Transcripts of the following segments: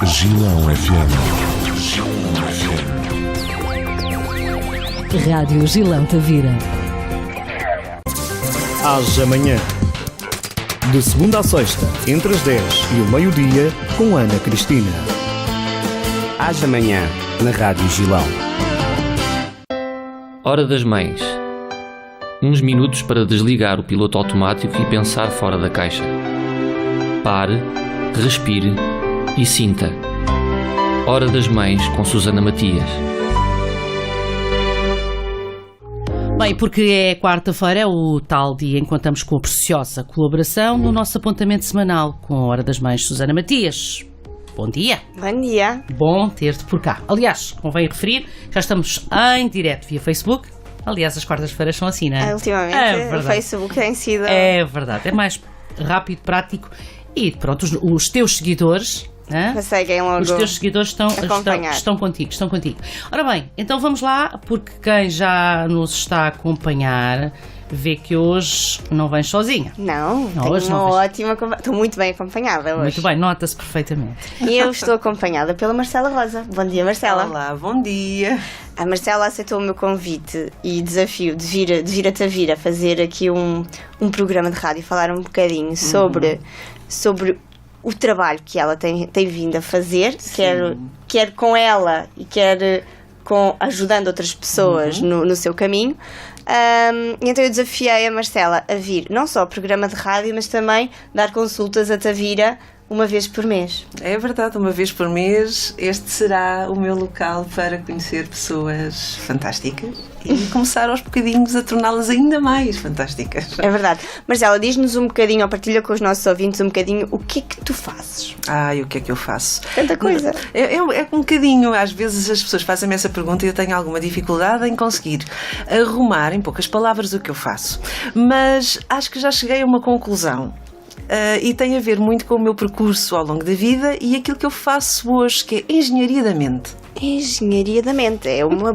Gilão FM. Rádio Gilão Tavira. Às amanhã. De segunda a sexta, entre as 10 e o meio-dia, com Ana Cristina. Às amanhã, na Rádio Gilão. Hora das Mães. Uns minutos para desligar o piloto automático e pensar fora da caixa. Pare, respire e sinta. Hora das Mães com Susana Matias. Bem, porque é quarta-feira, é o tal dia em que contamos com a preciosa colaboração no nosso apontamento semanal com a Hora das Mães, Susana Matias. Bom dia. Bom dia. Bom ter-te por cá. Aliás, convém referir, já estamos em direto via Facebook. Aliás, as quartas-feiras são assim, não é? Ultimamente o Facebook tem sido... É verdade, é mais rápido, prático e pronto, os teus seguidores... Conseguem logo. Os teus seguidores estão contigo. Ora bem, então vamos lá, porque quem já nos está a acompanhar vê que hoje não vens sozinha. Não, tenho hoje uma não ótima... Estou muito bem acompanhada hoje. Muito bem, nota-se perfeitamente. E eu estou acompanhada pela Marcela Rosa. Bom dia, Marcela. Olá, bom dia. A Marcela aceitou o meu convite e desafio de vir a Tavira fazer aqui um programa de rádio, falar um bocadinho sobre o trabalho que ela tem vindo a fazer, quer com ela e quer ajudando outras pessoas no seu caminho. Então eu desafiei a Marcela a vir não só ao programa de rádio, mas também dar consultas a Tavira uma vez por mês. É verdade, uma vez por mês este será o meu local para conhecer pessoas fantásticas e começar aos bocadinhos a torná-las ainda mais fantásticas. É verdade. Marcela, diz-nos um bocadinho, ou partilha com os nossos ouvintes um bocadinho o que é que tu fazes. E o que é que eu faço? Tanta coisa. É um bocadinho, às vezes as pessoas fazem-me essa pergunta e eu tenho alguma dificuldade em conseguir arrumar em poucas palavras o que eu faço. Mas acho que já cheguei a uma conclusão. E tem a ver muito com o meu percurso ao longo da vida e aquilo que eu faço hoje, que é engenharia da mente. Engenharia da mente, é uma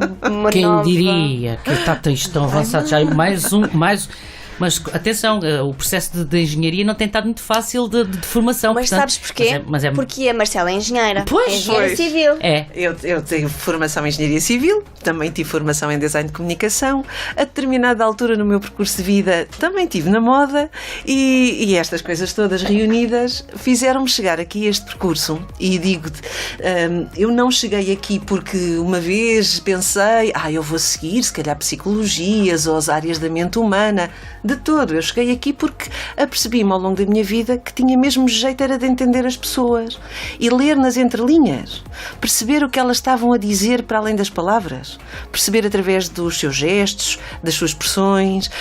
Quem nova... diria que tens tão avançado já mais um... Mas atenção, o processo de engenharia não tem estado muito fácil de formação. Mas portanto, sabes porquê? Porque a Marcela é engenheira. Pois, é engenheira civil. É. Eu tenho formação em engenharia civil, também tive formação em design de comunicação. A determinada altura no meu percurso de vida também estive na moda e estas coisas todas reunidas fizeram-me chegar aqui a este percurso. E digo-te, eu não cheguei aqui porque uma vez pensei, eu vou seguir se calhar psicologias ou as áreas da mente humana. De todo, eu cheguei aqui porque apercebi-me ao longo da minha vida que tinha mesmo jeito era de entender as pessoas e ler nas entrelinhas, perceber o que elas estavam a dizer para além das palavras, perceber através dos seus gestos, das suas expressões,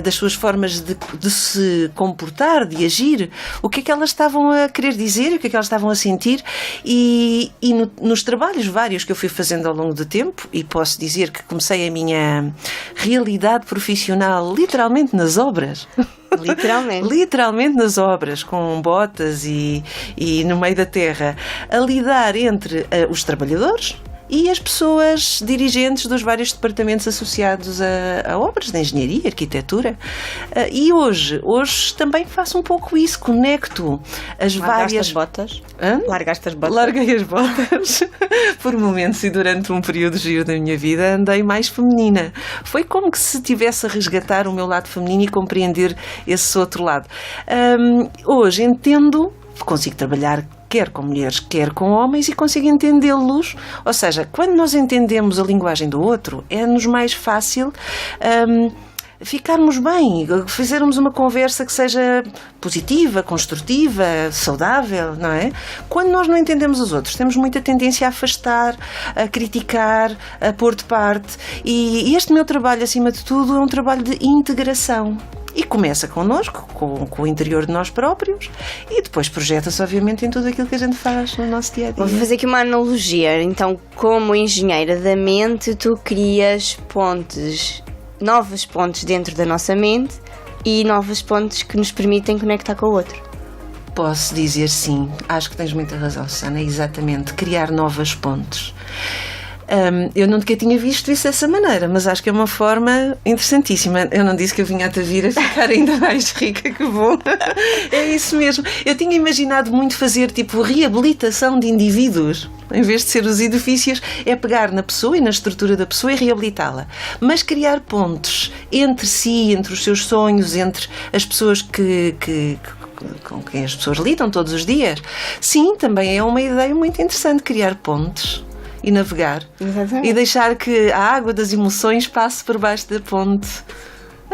das suas formas de se comportar, de agir, o que é que elas estavam a querer dizer, o que é que elas estavam a sentir e nos trabalhos vários que eu fui fazendo ao longo do tempo, e posso dizer que comecei a minha realidade profissional literalmente nas obras. Literalmente nas obras, com botas e no meio da terra, a lidar entre os trabalhadores e as pessoas dirigentes dos vários departamentos associados a obras de engenharia, arquitetura. E hoje também faço um pouco isso, conecto as várias... As botas? Largaste as botas? Larguei as botas. Por momentos e durante um período giro da minha vida andei mais feminina. Foi como que se estivesse a resgatar o meu lado feminino e compreender esse outro lado. Hoje consigo trabalhar quer com mulheres, quer com homens e consigo entendê-los. Ou seja, quando nós entendemos a linguagem do outro, é-nos mais fácil ficarmos bem, fazermos uma conversa que seja positiva, construtiva, saudável, não é? Quando nós não entendemos os outros, temos muita tendência a afastar, a criticar, a pôr de parte. E este meu trabalho, acima de tudo, é um trabalho de integração. E começa connosco, com o interior de nós próprios, e depois projeta-se, obviamente, em tudo aquilo que a gente faz no nosso dia-a-dia. Vou fazer aqui uma analogia. Então, como engenheira da mente, tu crias novas pontes dentro da nossa mente e novas pontes que nos permitem conectar com o outro. Posso dizer sim. Acho que tens muita razão, Susana. É exatamente criar novas pontes. Eu nunca tinha visto isso dessa maneira, mas acho que é uma forma interessantíssima. Eu não disse que eu vinha a Tavira ficar ainda mais rica, que bom. É isso mesmo. Eu tinha imaginado muito fazer tipo reabilitação de indivíduos. Em vez de ser os edifícios, é pegar na pessoa e na estrutura da pessoa e reabilitá-la. Mas criar pontes entre si, entre os seus sonhos, entre as pessoas com quem as pessoas lidam todos os dias. Sim, também é uma ideia muito interessante criar pontes e navegar. Exatamente. E deixar que a água das emoções passe por baixo da ponte.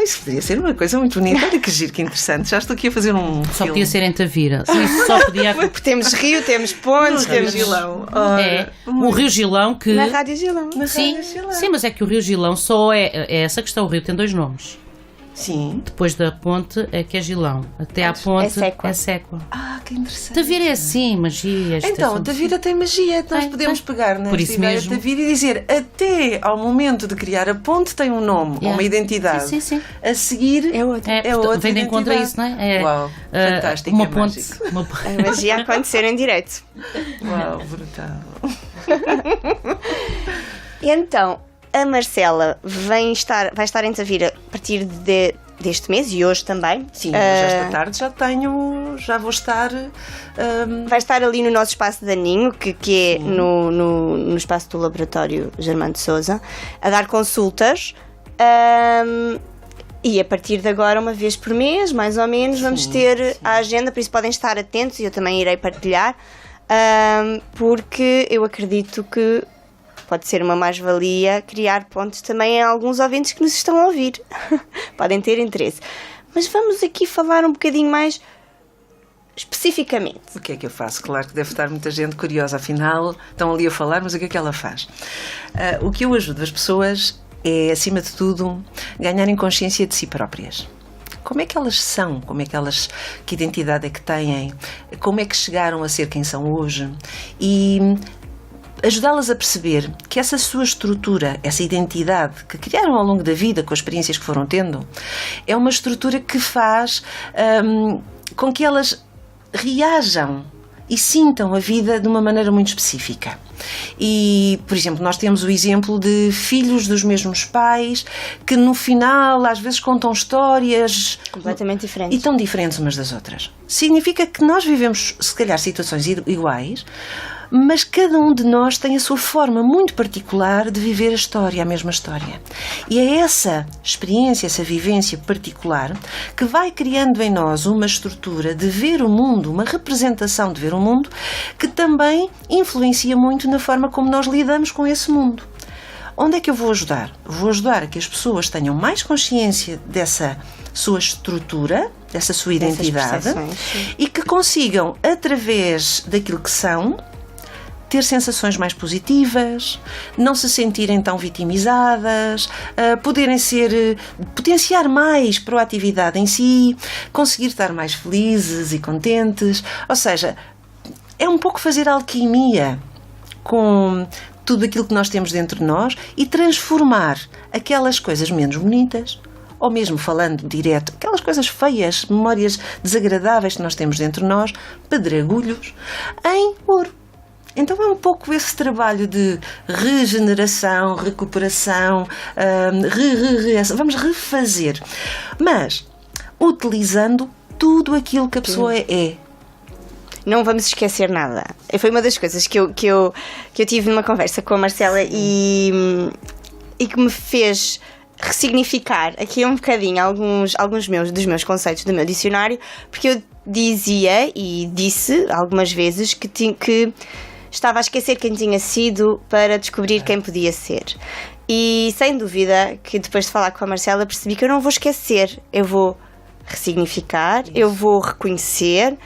Isso poderia ser uma coisa muito bonita. Olha que giro, que interessante. Já estou aqui a fazer um Só filme. podia ser em Tavira. Isso só podia. Porque temos rio, temos pontes, temos Gilão. É, o Rio Gilão que. na Rádio Gilão. Sim, sim, mas é que o Rio Gilão só é essa questão. O rio tem 2 nomes. Sim. Depois da ponte é que é Gilão. Até à ponte Séqua. é Séqua. Ah, que interessante. Tavira é assim, magia. Então, Tavira tem magia. Nós Tem, podemos tem. pegar Por nesta isso ideia mesmo. de Tavira e dizer até ao momento de criar a ponte tem um nome, Yeah. uma identidade. Sim, sim, sim. A seguir É outra. É, portanto, outra vem de encontro a identidade. isso, não é? Uau, fantástico, Uma é ponte. mágico. A magia a acontecer em direto. Uau, brutal. E então, a Marcela vai estar em Tavira a partir deste mês e hoje também. Sim, hoje esta tarde já vou estar. Vai estar ali no nosso espaço de Aninho, que é no espaço do Laboratório Germano de Sousa, a dar consultas. E a partir de agora, uma vez por mês, mais ou menos, vamos ter a agenda, por isso podem estar atentos e eu também irei partilhar, porque eu acredito que pode ser uma mais-valia criar pontos também em alguns ouvintes que nos estão a ouvir. Podem ter interesse. Mas vamos aqui falar um bocadinho mais especificamente. O que é que eu faço? Claro que deve estar muita gente curiosa, afinal, estão ali a falar, mas o que é que ela faz? O que eu ajudo as pessoas é, acima de tudo, ganharem consciência de si próprias. Como é que elas são? Que identidade é que têm? Como é que chegaram a ser quem são hoje? E ajudá-las a perceber que essa sua estrutura, essa identidade que criaram ao longo da vida, com as experiências que foram tendo, é uma estrutura que faz com que elas reajam e sintam a vida de uma maneira muito específica. E, por exemplo, nós temos o exemplo de filhos dos mesmos pais que no final às vezes contam histórias Completamente e diferentes. tão diferentes umas das outras. Significa que nós vivemos, se calhar, situações iguais, mas cada um de nós tem a sua forma muito particular de viver a história, a mesma história. E é essa experiência, essa vivência particular que vai criando em nós uma estrutura de ver o mundo, uma representação de ver o mundo, que também influencia muito na forma como nós lidamos com esse mundo. Onde é que eu vou ajudar? Vou ajudar a que as pessoas tenham mais consciência dessa sua estrutura, dessa sua identidade, percepções, sim. e que consigam, através daquilo que são, ter sensações mais positivas, não se sentirem tão vitimizadas, poderem potenciar mais proatividade em si, conseguir estar mais felizes e contentes. Ou seja, é um pouco fazer alquimia com tudo aquilo que nós temos dentro de nós e transformar aquelas coisas menos bonitas, ou mesmo falando direto, aquelas coisas feias, memórias desagradáveis que nós temos dentro de nós, pedregulhos, em ouro. Então é um pouco esse trabalho de regeneração, recuperação, vamos refazer, mas utilizando tudo aquilo que a pessoa é. Não vamos esquecer nada. Foi uma das coisas que eu tive numa conversa com a Marcela e que me fez ressignificar aqui um bocadinho alguns dos meus conceitos do meu dicionário, porque eu dizia e disse algumas vezes que estava a esquecer quem tinha sido para descobrir quem podia ser. E sem dúvida que depois de falar com a Marcela percebi que eu não vou esquecer, eu vou ressignificar, eu vou reconhecer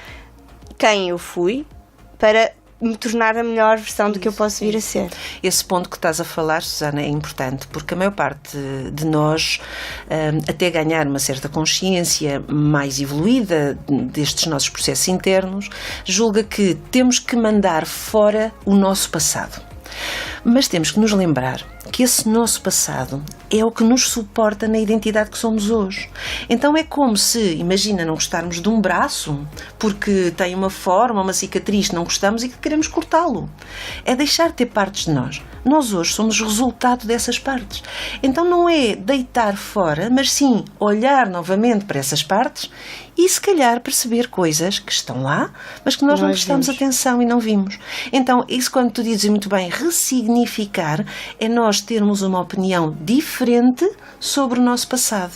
quem eu fui para me tornar a melhor versão do que eu posso vir a ser. Esse ponto que estás a falar, Susana, é importante, porque a maior parte de nós, até ganhar uma certa consciência mais evoluída destes nossos processos internos, julga que temos que mandar fora o nosso passado. Mas temos que nos lembrar que esse nosso passado é o que nos suporta na identidade que somos hoje. Então é como se, imagina, não gostarmos de um braço porque tem uma forma, uma cicatriz, não gostamos e que queremos cortá-lo. É deixar de ter partes de nós. Nós hoje somos resultado dessas partes. Então não é deitar fora, mas sim olhar novamente para essas partes e se calhar perceber coisas que estão lá, mas que nós não prestamos atenção e não vimos. Então isso, quando tu dizes muito bem, ressignificar, é nós termos uma opinião diferente sobre o nosso passado.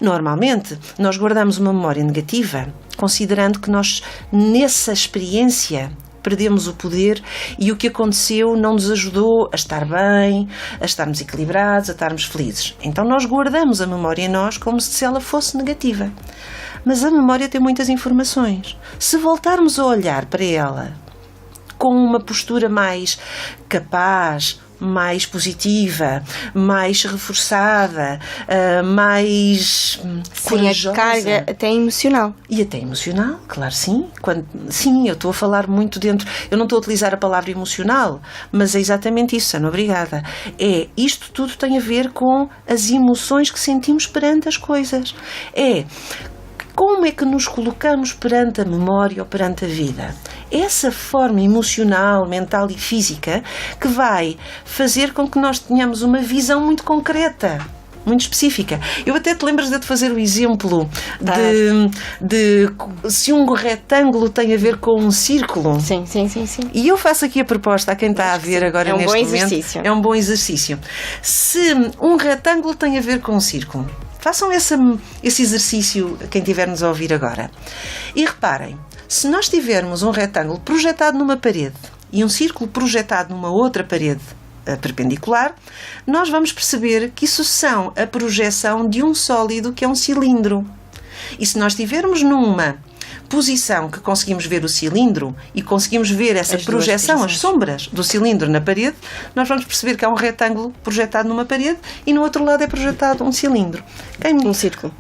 Normalmente nós guardamos uma memória negativa, considerando que nós nessa experiência perdemos o poder e o que aconteceu não nos ajudou a estar bem, a estarmos equilibrados, a estarmos felizes. Então nós guardamos a memória em nós como se ela fosse negativa. Mas a memória tem muitas informações. Se voltarmos a olhar para ela com uma postura mais capaz, mais positiva, mais reforçada, mais corajosa. Sim, a carga até emocional. E até emocional, claro, sim. Sim, eu estou a falar muito dentro... Eu não estou a utilizar a palavra emocional, mas é exatamente isso, Ana, obrigada. Isto tudo tem a ver com as emoções que sentimos perante as coisas. Como é que nos colocamos perante a memória ou perante a vida? Essa forma emocional, mental e física que vai fazer com que nós tenhamos uma visão muito concreta, muito específica. Eu até te lembras de te fazer o exemplo de se um retângulo tem a ver com um círculo. Sim. E eu faço aqui a proposta a quem está a ver agora neste momento. Exercício. É um bom exercício. Se um retângulo tem a ver com um círculo, façam esse exercício quem estiver-nos a ouvir agora. E reparem, se nós tivermos um retângulo projetado numa parede e um círculo projetado numa outra parede perpendicular, nós vamos perceber que isso são a projeção de um sólido que é um cilindro. E se nós estivermos numa posição que conseguimos ver o cilindro e conseguimos ver essa projeção, as sombras do cilindro na parede, nós vamos perceber que há um retângulo projetado numa parede e no outro lado é projetado um cilindro. Um círculo.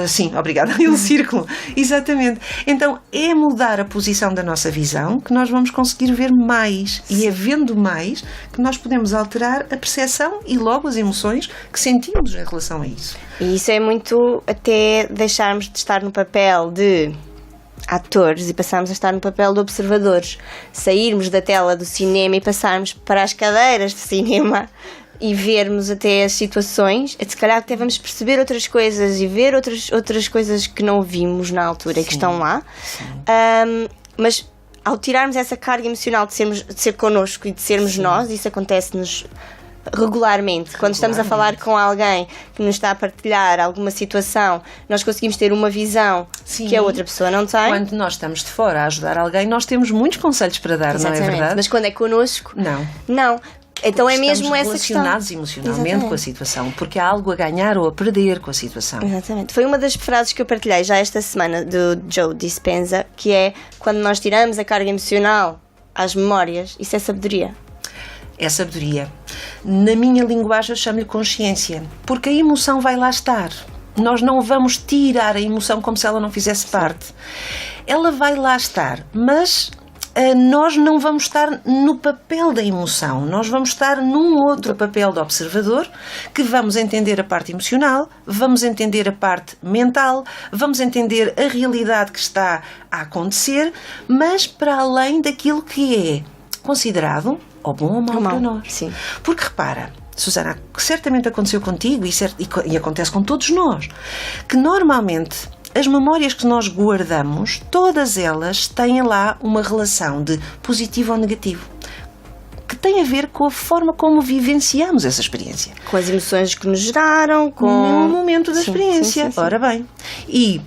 Sim, obrigada. Um círculo. Exatamente. Então é mudar a posição da nossa visão que nós vamos conseguir ver mais. E é vendo mais que nós podemos alterar a percepção e logo as emoções que sentimos em relação a isso. E isso é muito até deixarmos de estar no papel de atores e passarmos a estar no papel de observadores, sairmos da tela do cinema e passarmos para as cadeiras de cinema e vermos até as situações, se calhar até vamos perceber outras coisas e ver outras coisas que não vimos na altura e que estão lá. Mas ao tirarmos essa carga emocional de ser connosco e de sermos nós, isso acontece-nos regularmente. Quando estamos a falar com alguém que nos está a partilhar alguma situação, nós conseguimos ter uma visão que a outra pessoa não tem. Quando nós estamos de fora a ajudar alguém, nós temos muitos conselhos para dar, exatamente, não é verdade? Mas quando é connosco, não. Então porque é mesmo essa questão. Estamos relacionados emocionalmente com a situação, porque há algo a ganhar ou a perder com a situação. Exatamente. Foi uma das frases que eu partilhei já esta semana do Joe Dispenza, que é: quando nós tiramos a carga emocional às memórias, isso é sabedoria. É sabedoria. Na minha linguagem eu chamo-lhe consciência, porque a emoção vai lá estar. Nós não vamos tirar a emoção como se ela não fizesse parte. Ela vai lá estar, mas nós não vamos estar no papel da emoção, nós vamos estar num outro papel de observador, que vamos entender a parte emocional, vamos entender a parte mental, vamos entender a realidade que está a acontecer, mas para além daquilo que é considerado ou bom ou mau para nós. Sim. Porque repara, Susana, certamente aconteceu contigo e acontece com todos nós, que normalmente as memórias que nós guardamos, todas elas têm lá uma relação de positivo ou negativo, que tem a ver com a forma como vivenciamos essa experiência. Com as emoções que nos geraram, com o momento da experiência. Sim. Ora bem. E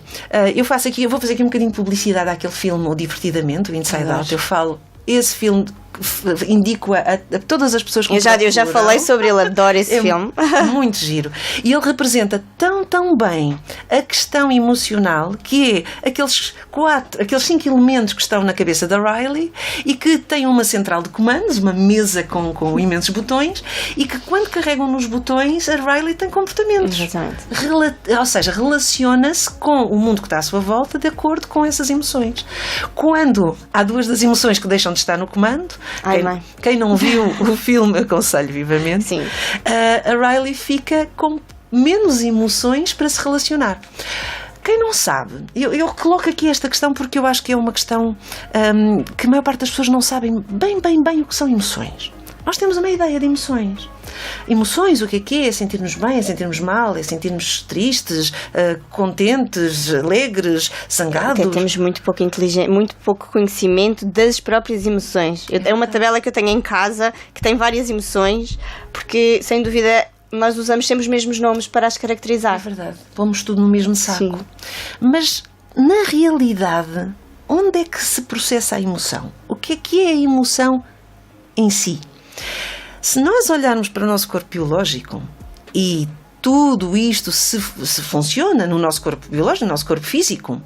eu vou fazer aqui um bocadinho de publicidade àquele filme, o Divertidamente, o Inside Out. Eu falo, esse filme indico a todas as pessoas que eu já falei sobre ele, adoro esse filme. Muito giro. E ele representa tão bem a questão emocional, que é aqueles 5 elementos que estão na cabeça da Riley e que tem uma central de comandos, uma mesa com imensos botões, e que quando carregam nos botões a Riley tem comportamentos. Exatamente. Ou seja, relaciona-se com o mundo que está à sua volta de acordo com essas emoções. Quando há duas das emoções que deixam de estar no comando, Ai, mãe. Quem não viu o filme, aconselho vivamente. Sim. A Riley fica com menos emoções para se relacionar. Quem não sabe, eu coloco aqui esta questão porque eu acho que é uma questão que a maior parte das pessoas não sabem bem o que são emoções. Nós temos uma ideia de emoções. Emoções, o que é? É sentir-nos bem, é sentir-nos mal, é sentir-nos tristes, contentes, alegres, zangados. Temos muito pouco conhecimento das próprias emoções. É uma tabela que eu tenho em casa que tem várias emoções, porque, sem dúvida, nós usamos sempre os mesmos nomes para as caracterizar. É verdade. Pomos tudo no mesmo saco. Sim. Mas, na realidade, onde é que se processa a emoção? O que é a emoção em si? Se nós olharmos para o nosso corpo biológico e tudo isto se funciona no nosso corpo biológico, no nosso corpo físico,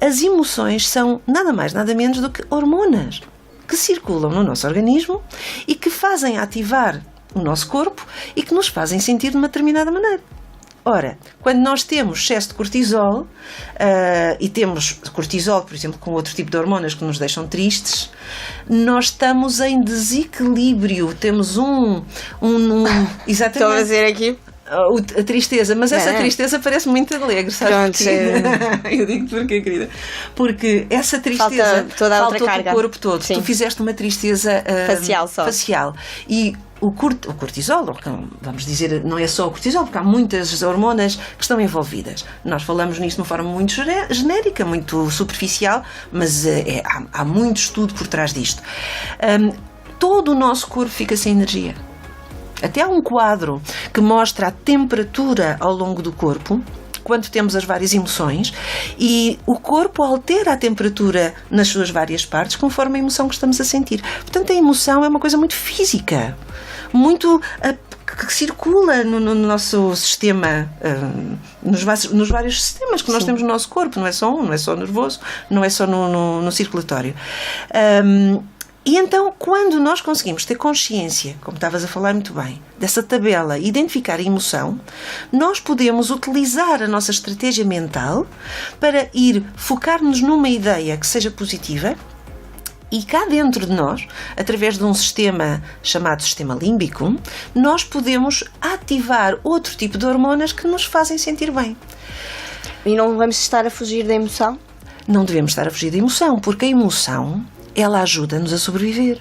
as emoções são nada mais, nada menos do que hormonas que circulam no nosso organismo e que fazem ativar o nosso corpo e que nos fazem sentir de uma determinada maneira. Ora, quando nós temos excesso de cortisol e temos cortisol, por exemplo, com outro tipo de hormonas que nos deixam tristes, nós estamos em desequilíbrio. Temos exatamente. Estou a dizer aqui. A tristeza, mas essa tristeza parece muito alegre, sabes? Eu digo porquê, querida? Porque essa tristeza falta o corpo todo. Sim. Tu fizeste uma tristeza facial. E o cortisol, vamos dizer, não é só o cortisol, porque há muitas hormonas que estão envolvidas. Nós falamos nisso de uma forma muito genérica, muito superficial, mas há muito estudo por trás disto. Todo o nosso corpo fica sem energia. Até há um quadro que mostra a temperatura ao longo do corpo, quando temos as várias emoções, e o corpo altera a temperatura nas suas várias partes conforme a emoção que estamos a sentir. Portanto, a emoção é uma coisa muito física, muito que circula no nosso sistema, nos vários sistemas que nós temos no nosso corpo. Não é só não é só nervoso, não é só no circulatório. E então, quando nós conseguimos ter consciência, como estavas a falar muito bem, dessa tabela, identificar a emoção, nós podemos utilizar a nossa estratégia mental para ir focar-nos numa ideia que seja positiva e cá dentro de nós, através de um sistema chamado sistema límbico, nós podemos ativar outro tipo de hormonas que nos fazem sentir bem. E não vamos estar a fugir da emoção? Não devemos estar a fugir da emoção, porque a emoção, ela ajuda-nos a sobreviver.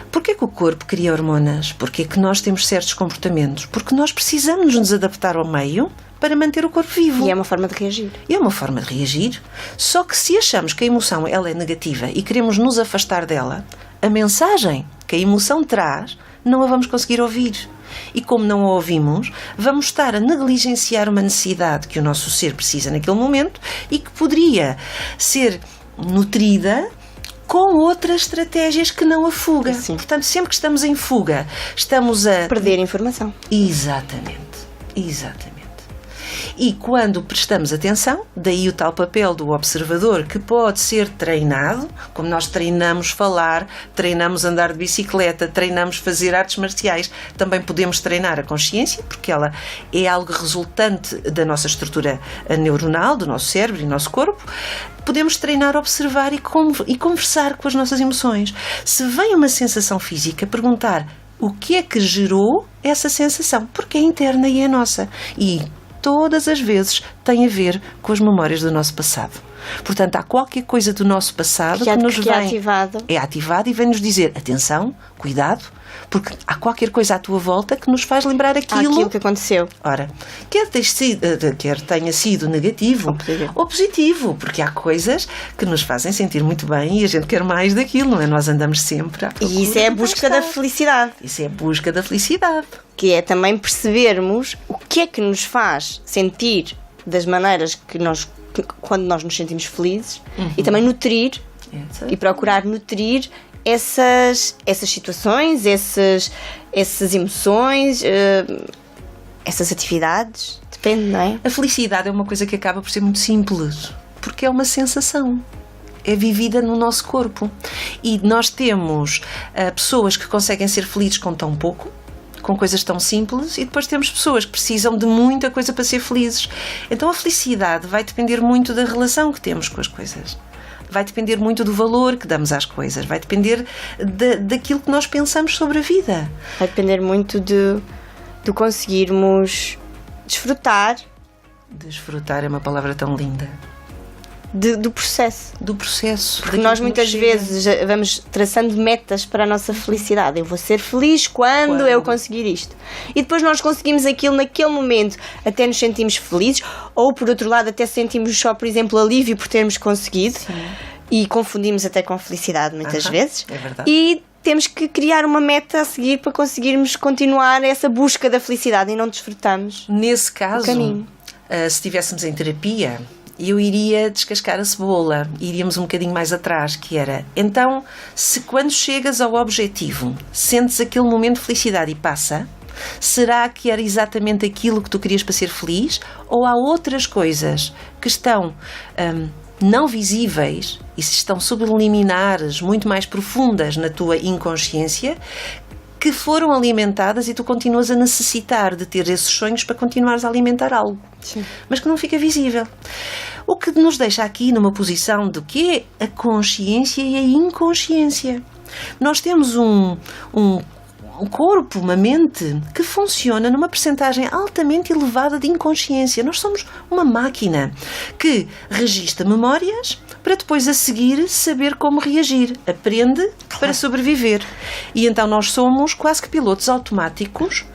Porquê que o corpo cria hormonas? Porquê que nós temos certos comportamentos? Porque nós precisamos nos adaptar ao meio para manter o corpo vivo. E é uma forma de reagir. É uma forma de reagir. Só que se achamos que a emoção ela é negativa e queremos nos afastar dela, a mensagem que a emoção traz não a vamos conseguir ouvir. E como não a ouvimos, vamos estar a negligenciar uma necessidade que o nosso ser precisa naquele momento e que poderia ser nutrida com outras estratégias que não a fuga. Sim. Portanto, sempre que estamos em fuga, estamos a perder informação. Exatamente. E quando prestamos atenção, daí o tal papel do observador, que pode ser treinado, como nós treinamos falar, treinamos andar de bicicleta, treinamos fazer artes marciais, também podemos treinar a consciência, porque ela é algo resultante da nossa estrutura neuronal, do nosso cérebro e do nosso corpo. Podemos treinar, observar e conversar com as nossas emoções. Se vem uma sensação física, perguntar o que é que gerou essa sensação, porque é interna e é nossa. E todas as vezes tem a ver com as memórias do nosso passado. Portanto, há qualquer coisa do nosso passado que nos vem... É ativado e vem-nos dizer, atenção, cuidado, porque há qualquer coisa à tua volta que nos faz lembrar aquilo que aconteceu. Ora, quer tenha sido negativo ou positivo, porque há coisas que nos fazem sentir muito bem e a gente quer mais daquilo, não é? Nós andamos sempre à procura. E isso é a busca da felicidade. Isso é a busca da felicidade. Que é também percebermos o que é que nos faz sentir das maneiras quando nós nos sentimos felizes e também nutrir e procurar nutrir essas situações, essas emoções, essas atividades. Depende, não é? A felicidade é uma coisa que acaba por ser muito simples, porque é uma sensação. É vivida no nosso corpo. E nós temos pessoas que conseguem ser felizes com tão pouco, com coisas tão simples, e depois temos pessoas que precisam de muita coisa para ser felizes. Então a felicidade vai depender muito da relação que temos com as coisas. vai depender muito do valor que damos às coisas, vai depender daquilo que nós pensamos sobre a vida. Vai depender muito de conseguirmos desfrutar. Desfrutar é uma palavra tão linda. Do processo. Do processo. Porque nós muitas vezes vamos traçando metas para a nossa felicidade. Eu vou ser feliz quando eu conseguir isto. E depois nós conseguimos aquilo naquele momento, até nos sentimos felizes, ou por outro lado até sentimos só, por exemplo, alívio por termos conseguido. Sim. E confundimos até com felicidade muitas vezes. É verdade. E temos que criar uma meta a seguir para conseguirmos continuar essa busca da felicidade e não desfrutamos. Nesse caso, o caminho. Se estivéssemos em terapia, eu iria descascar a cebola, iríamos um bocadinho mais atrás, que era, então, se quando chegas ao objetivo, sentes aquele momento de felicidade e passa, será que era exatamente aquilo que tu querias para ser feliz? Ou há outras coisas que estão não visíveis e estão subliminares, muito mais profundas na tua inconsciência, que foram alimentadas e tu continuas a necessitar de ter esses sonhos para continuares a alimentar algo. Sim. Mas que não fica visível. O que nos deixa aqui numa posição do que é a consciência e a inconsciência. Nós temos um corpo, uma mente que funciona numa percentagem altamente elevada de inconsciência. Nós somos uma máquina que registra memórias para depois a seguir saber como reagir. Aprende para sobreviver. E então nós somos quase que pilotos automáticos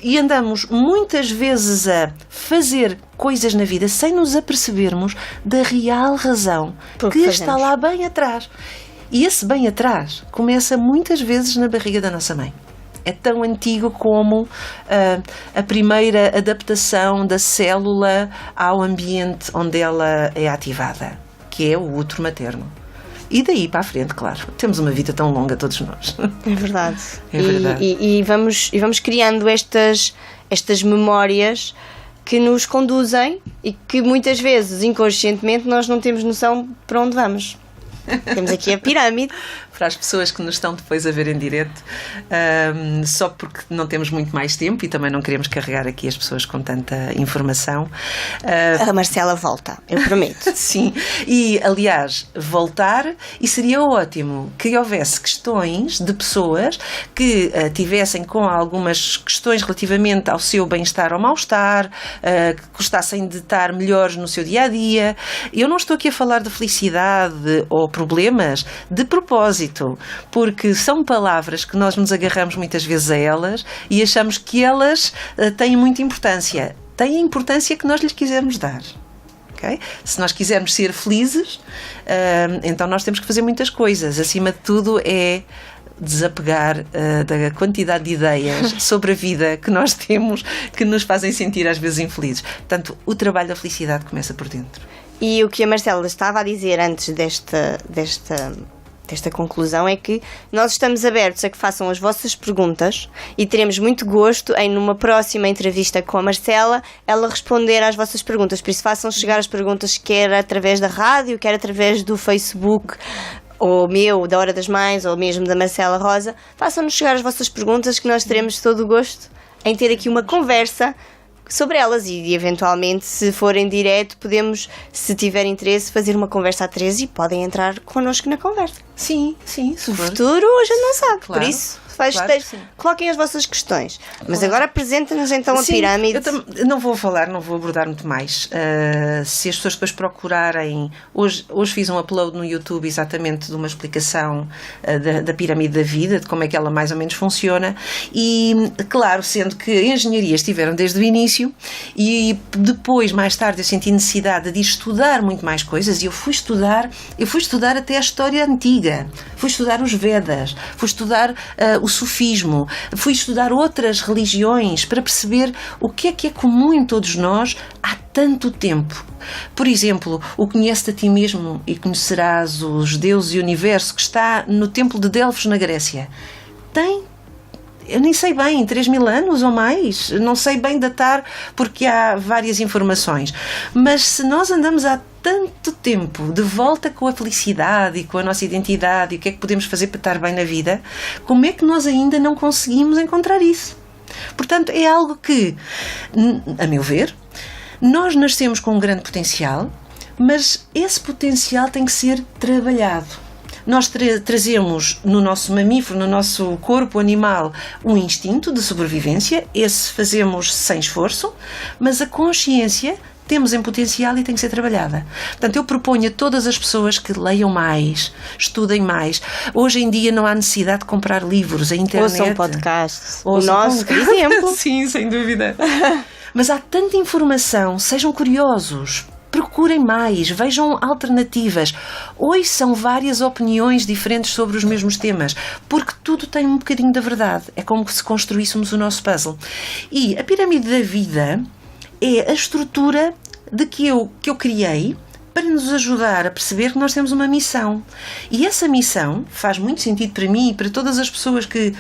e andamos muitas vezes a fazer coisas na vida sem nos apercebermos da real razão que está lá bem atrás. E esse bem atrás começa muitas vezes na barriga da nossa mãe. É tão antigo como a primeira adaptação da célula ao ambiente onde ela é ativada, que é o útero materno. E daí para a frente, claro, temos uma vida tão longa todos nós. É verdade. É verdade. E vamos criando estas memórias que nos conduzem e que muitas vezes, inconscientemente, nós não temos noção para onde vamos. Temos aqui a pirâmide. Para as pessoas que nos estão depois a ver em direto, só porque não temos muito mais tempo e também não queremos carregar aqui as pessoas com tanta informação. A Marcela volta, eu prometo. Sim, e aliás, voltar, e seria ótimo que houvesse questões de pessoas que tivessem com algumas questões relativamente ao seu bem-estar ou mal-estar, que gostassem de estar melhores no seu dia-a-dia. Eu não estou aqui a falar de felicidade ou problemas de propósito, porque são palavras que nós nos agarramos muitas vezes a elas e achamos que elas têm muita importância. Têm a importância que nós lhes quisermos dar. Okay? Se nós quisermos ser felizes, então nós temos que fazer muitas coisas. Acima de tudo é desapegar da quantidade de ideias sobre a vida que nós temos que nos fazem sentir às vezes infelizes. Portanto, o trabalho da felicidade começa por dentro. E o que a Marcela estava a dizer antes desta conclusão é que nós estamos abertos a que façam as vossas perguntas e teremos muito gosto em, numa próxima entrevista com a Marcela, ela responder às vossas perguntas. Por isso, façam chegar as perguntas, quer através da rádio, quer através do Facebook, ou meu, da Hora das Mães, ou mesmo da Marcela Rosa. Façam-nos chegar as vossas perguntas, que nós teremos todo o gosto em ter aqui uma conversa sobre elas e eventualmente, se for em direto, podemos, se tiver interesse, fazer uma conversa a três e podem entrar connosco na conversa. Sim. O futuro a gente não sabe, claro, por isso coloquem as vossas questões. Mas agora apresentem-nos então a pirâmide. Eu não vou abordar muito mais. Se as pessoas depois procurarem, hoje fiz um upload no YouTube exatamente de uma explicação da pirâmide da vida, de como é que ela mais ou menos funciona, e claro, sendo que a engenharia estiveram desde o início e depois, mais tarde, eu senti necessidade de estudar muito mais coisas e eu fui estudar até a história antiga, fui estudar os Vedas, fui estudar o sufismo, fui estudar outras religiões para perceber o que é comum em todos nós há tanto tempo. Por exemplo, o Conhece-te a ti mesmo e conhecerás os deuses e o universo, que está no templo de Delfos, na Grécia. Eu nem sei bem, 3.000 anos ou mais, não sei bem datar porque há várias informações, mas se nós andamos há tanto tempo de volta com a felicidade e com a nossa identidade e o que é que podemos fazer para estar bem na vida, como é que nós ainda não conseguimos encontrar isso? Portanto, é algo que, a meu ver, nós nascemos com um grande potencial, Mas esse potencial tem que ser trabalhado. Nós trazemos no nosso mamífero, no nosso corpo animal, um instinto de sobrevivência, esse fazemos sem esforço, mas a consciência temos em potencial e tem que ser trabalhada. Portanto, eu proponho a todas as pessoas que leiam mais, estudem mais. Hoje em dia não há necessidade de comprar livros, a internet... Ouçam podcasts. O Ouçam nosso, por exemplo. Sim, sem dúvida. Mas há tanta informação, sejam curiosos, procurem mais, vejam alternativas, ouçam várias opiniões diferentes sobre os mesmos temas, porque tudo tem um bocadinho da verdade. É como se construíssemos o nosso puzzle. E a pirâmide da vida é a estrutura que eu criei para nos ajudar a perceber que nós temos uma missão. E essa missão faz muito sentido para mim e para todas as pessoas que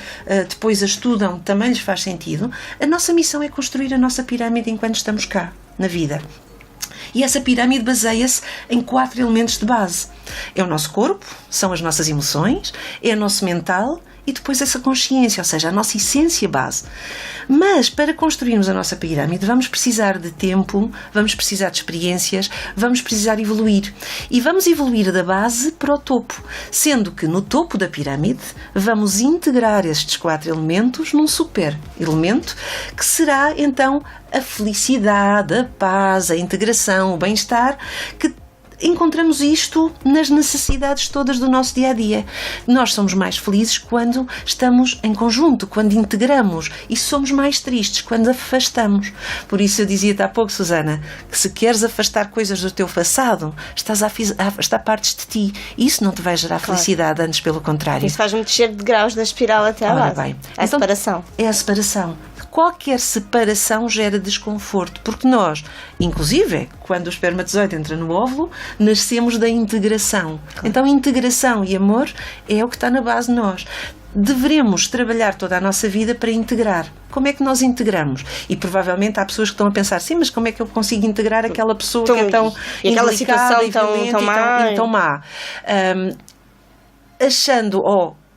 depois a estudam, também lhes faz sentido. A nossa missão é construir a nossa pirâmide enquanto estamos cá, na vida. E essa pirâmide baseia-se em 4 elementos de base. É o nosso corpo, são as nossas emoções, é o nosso mental e depois essa consciência, ou seja, a nossa essência base. Mas para construirmos a nossa pirâmide vamos precisar de tempo, vamos precisar de experiências, vamos precisar evoluir. E vamos evoluir da base para o topo, sendo que no topo da pirâmide vamos integrar estes 4 elementos num super elemento que será então a felicidade, a paz, a integração, o bem-estar, que encontramos isto nas necessidades todas do nosso dia-a-dia. Nós somos mais felizes quando estamos em conjunto, quando integramos, e somos mais tristes quando afastamos. Por isso eu dizia-te há pouco, Susana, que se queres afastar coisas do teu passado, estás a afastar partes de ti. Isso não te vai gerar felicidade, antes pelo contrário. Isso faz-me descer de graus da espiral até à base. Bem. A separação. É a separação. Qualquer separação gera desconforto, porque nós, inclusive, quando o espermatozoide entra no óvulo, nascemos da integração. Então, integração e amor é o que está na base de nós. Devemos trabalhar toda a nossa vida para integrar. Como é que nós integramos? E provavelmente há pessoas que estão a pensar, sim, mas como é que eu consigo integrar aquela pessoa que é tão e aquela situação tão má? Achando,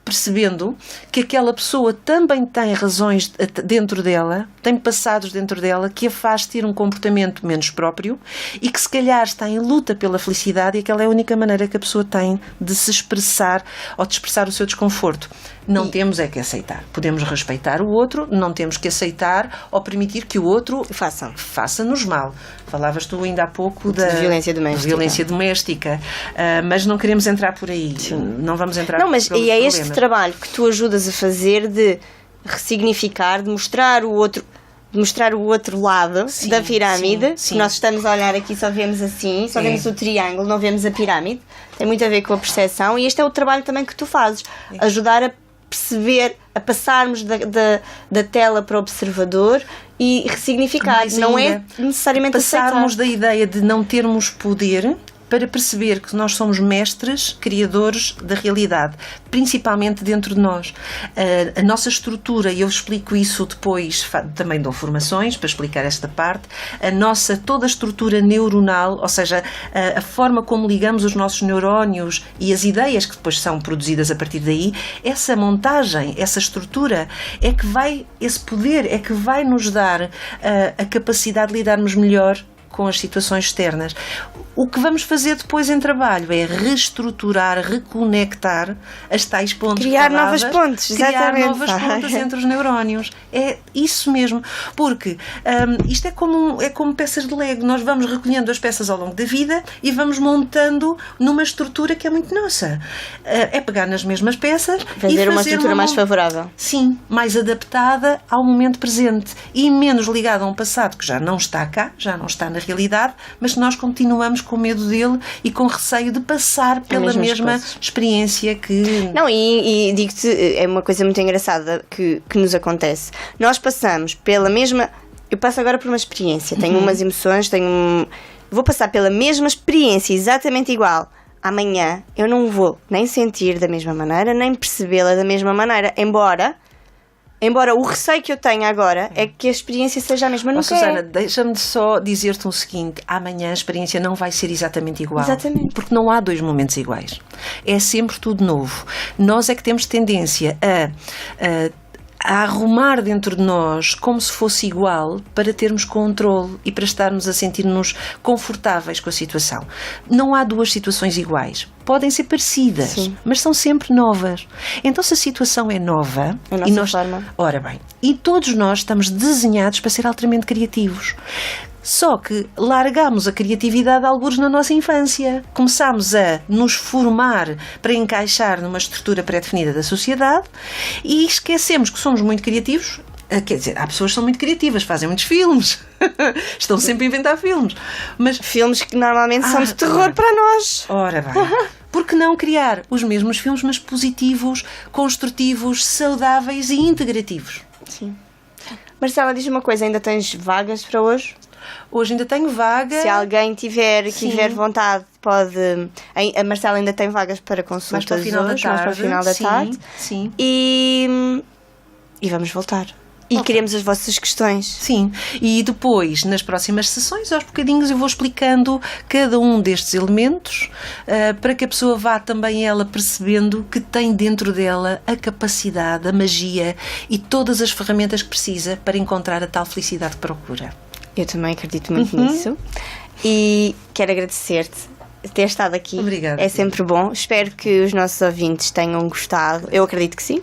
percebendo que aquela pessoa também tem razões dentro dela, tem passados dentro dela que a faz ter um comportamento menos próprio e que se calhar está em luta pela felicidade e aquela é a única maneira que a pessoa tem de se expressar ou de expressar o seu desconforto. Não temos é que aceitar. Podemos respeitar o outro, não temos que aceitar ou permitir que o outro faça-nos mal. Falavas tu ainda há pouco da violência doméstica. Mas não queremos entrar por aí. Sim. Não vamos entrar por aí. E é este trabalho que tu ajudas a fazer de ressignificar, de mostrar o outro lado da pirâmide. Sim. Nós estamos a olhar aqui, só vemos assim, só vemos o triângulo, não vemos a pirâmide. Tem muito a ver com a percepção e este é o trabalho também que tu fazes. Ajudar a perceber, a passarmos da tela para o observador e ressignificar. Não é necessariamente passarmos da ideia de não termos poder para perceber que nós somos mestres, criadores da realidade, principalmente dentro de nós. A nossa estrutura, e eu explico isso depois, também dou formações para explicar esta parte, toda a estrutura neuronal, ou seja, a forma como ligamos os nossos neurónios e as ideias que depois são produzidas a partir daí, essa montagem, essa estrutura, esse poder é que vai nos dar a capacidade de lidarmos melhor com as situações externas. O que vamos fazer depois em trabalho é reestruturar, reconectar as tais pontes. Criar novas pontes, criar novas pontes entre os neurónios. É isso mesmo. Porque isto é como peças de Lego. Nós vamos recolhendo as peças ao longo da vida e vamos montando numa estrutura que é muito nossa. É pegar nas mesmas peças e fazer uma estrutura mais favorável. Sim, mais adaptada ao momento presente e menos ligada a um passado que já não está cá, já não está na realidade, mas nós continuamos com medo dele e com receio de passar pela mesma experiência que... Não, e digo-te, é uma coisa muito engraçada que nos acontece. Nós passamos pela mesma... Eu passo agora por uma experiência, tenho umas emoções, vou passar pela mesma experiência, exatamente igual. Amanhã eu não vou nem sentir da mesma maneira, nem percebê-la da mesma maneira, Embora o receio que eu tenho agora é que a experiência seja a mesma. Não Susana, deixa-me só dizer-te o seguinte: amanhã a experiência não vai ser exatamente igual. Exatamente. Porque não há 2 momentos iguais. É sempre tudo novo. Nós é que temos tendência a arrumar dentro de nós como se fosse igual para termos controle e para estarmos a sentir-nos confortáveis com a situação. Não há duas situações iguais. Podem ser parecidas, Sim. mas são sempre novas. Então, se a situação é nova... A nossa forma. Ora bem, e todos nós estamos desenhados para ser altamente criativos. Só que largámos a criatividade algures na nossa infância. Começámos a nos formar para encaixar numa estrutura pré-definida da sociedade e esquecemos que somos muito criativos. Quer dizer, há pessoas que são muito criativas, fazem muitos filmes, estão sempre a inventar filmes. Mas Filmes que normalmente são de terror ora. para nós. Ora bem, por que não criar os mesmos filmes, mas positivos, construtivos, saudáveis e integrativos? Sim. Marcela, diz uma coisa, ainda tens vagas para hoje? Hoje ainda tenho vaga. Se alguém tiver Sim. vontade, pode... A Marcela ainda tem vagas para consultas Mais para o final hoje, da tarde. mais para o final da Sim, tarde. sim. E vamos voltar. E queremos as vossas questões. Sim, e depois, nas próximas sessões, aos bocadinhos, eu vou explicando cada um destes elementos para que a pessoa vá também ela percebendo que tem dentro dela a capacidade, a magia e todas as ferramentas que precisa para encontrar a tal felicidade que procura. Eu também acredito muito nisso. E quero agradecer-te por ter estado aqui. Obrigada. É sempre bom. Espero que os nossos ouvintes tenham gostado. Eu acredito que sim.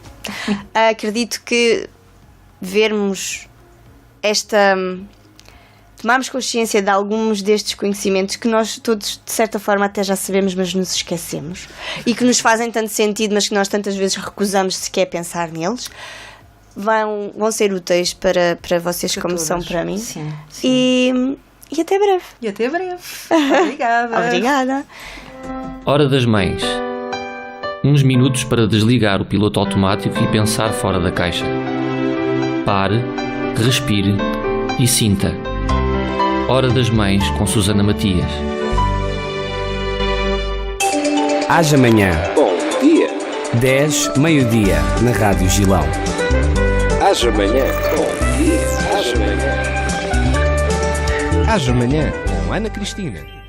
Acredito que vermos tomarmos consciência de alguns destes conhecimentos que nós todos, de certa forma, até já sabemos, mas nos esquecemos. E que nos fazem tanto sentido, mas que nós tantas vezes recusamos sequer pensar neles. Vão ser úteis para vocês, como são para mim. Sim, sim. E até breve. E até breve. Obrigada. Obrigada. Hora das Mães. Uns minutos para desligar o piloto automático e pensar fora da caixa. Pare, respire e sinta. Hora das Mães com Susana Matias. Haja amanhã. Bom dia. 10, meio-dia, na Rádio Gilão. Haja amanhã. Bom dia. Haja amanhã. Haja amanhã com Ana Cristina.